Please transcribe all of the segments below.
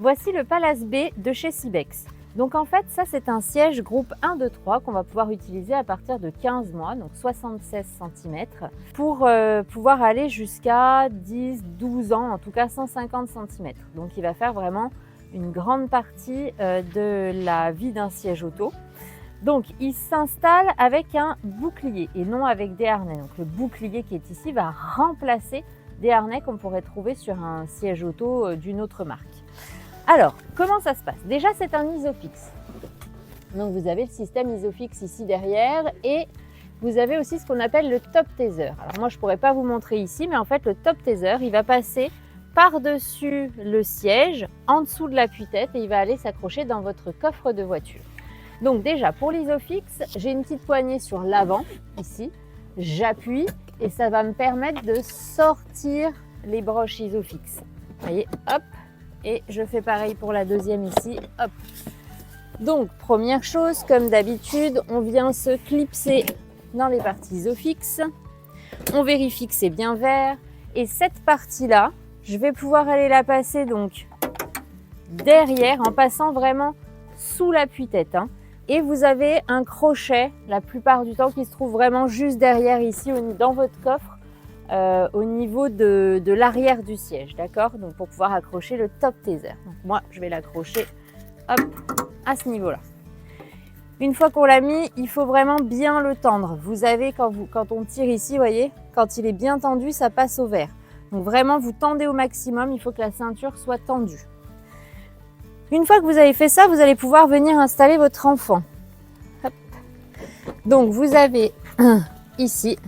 Voici le Palace B de chez Cybex. Donc en fait, ça c'est un siège groupe 1, 2, 3 qu'on va pouvoir utiliser à partir de 15 mois, donc 76 cm, pour pouvoir aller jusqu'à 10, 12 ans, en tout cas 150 cm. Donc il va faire vraiment une grande partie de la vie d'un siège auto. Donc il s'installe avec un bouclier et non avec des harnais. Donc le bouclier qui est ici va remplacer des harnais qu'on pourrait trouver sur un siège auto d'une autre marque. Alors, comment ça se passe? Déjà, c'est un Isofix. Donc, vous avez le système Isofix ici derrière et vous avez aussi ce qu'on appelle le top taser. Alors, moi, je ne pourrais pas vous montrer ici, mais en fait, le top taser, il va passer par-dessus le siège, en dessous de l'appui-tête et il va aller s'accrocher dans votre coffre de voiture. Donc, déjà, pour l'Isofix, j'ai une petite poignée sur l'avant, ici. J'appuie et ça va me permettre de sortir les broches Isofix. Vous voyez, hop! Et je fais pareil pour la deuxième ici, hop. Donc, première chose, comme d'habitude, on vient se clipser dans les parties Isofix. On vérifie que c'est bien vert. Et cette partie-là, je vais pouvoir aller la passer donc derrière, en passant vraiment sous l'appui-tête. Et vous avez un crochet, la plupart du temps, qui se trouve vraiment juste derrière ici, dans votre coffre. Au niveau de l'arrière du siège, d'accord? Donc pour pouvoir accrocher le top taser. Donc moi, je vais l'accrocher, hop, à ce niveau-là. Une fois qu'on l'a mis, il faut vraiment bien le tendre. Vous avez, quand on tire ici, vous voyez, quand il est bien tendu, ça passe au vert. Donc vraiment, vous tendez au maximum, il faut que la ceinture soit tendue. Une fois que vous avez fait ça, vous allez pouvoir venir installer votre enfant. Hop. Donc vous avez ici,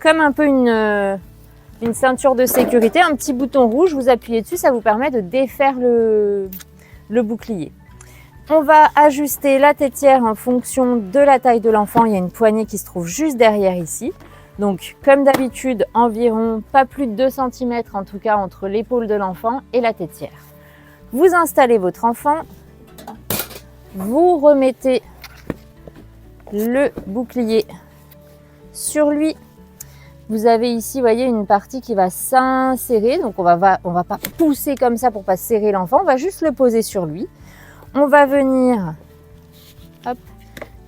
comme un peu une ceinture de sécurité, un petit bouton rouge, vous appuyez dessus, ça vous permet de défaire le bouclier. On va ajuster la tétière en fonction de la taille de l'enfant. Il y a une poignée qui se trouve juste derrière ici. Donc comme d'habitude, environ pas plus de 2 cm en tout cas entre l'épaule de l'enfant et la tétière. Vous installez votre enfant, vous remettez le bouclier sur lui. Vous avez ici, vous voyez, une partie qui va s'insérer. Donc, on va pas pousser comme ça pour pas serrer l'enfant. On va juste le poser sur lui. On va venir hop,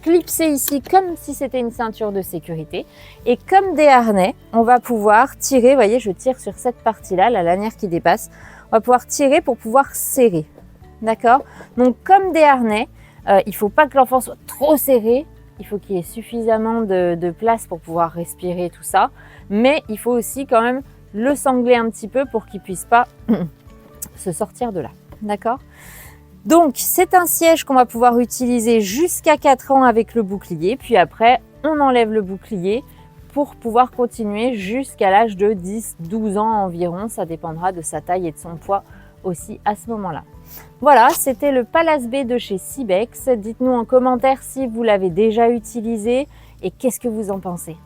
clipser ici comme si c'était une ceinture de sécurité. Et comme des harnais, on va pouvoir tirer. Vous voyez, je tire sur cette partie-là, la lanière qui dépasse. On va pouvoir tirer pour pouvoir serrer. D'accord? Donc, comme des harnais, il ne faut pas que l'enfant soit trop serré. Il faut qu'il y ait suffisamment de place pour pouvoir respirer tout ça. Mais il faut aussi quand même le sangler un petit peu pour qu'il ne puisse pas se sortir de là. D'accord? Donc, c'est un siège qu'on va pouvoir utiliser jusqu'à 4 ans avec le bouclier. Puis après, on enlève le bouclier pour pouvoir continuer jusqu'à l'âge de 10-12 ans environ. Ça dépendra de sa taille et de son poids aussi à ce moment-là. Voilà, c'était le Palace B de chez Cybex. Dites-nous en commentaire si vous l'avez déjà utilisé et qu'est-ce que vous en pensez.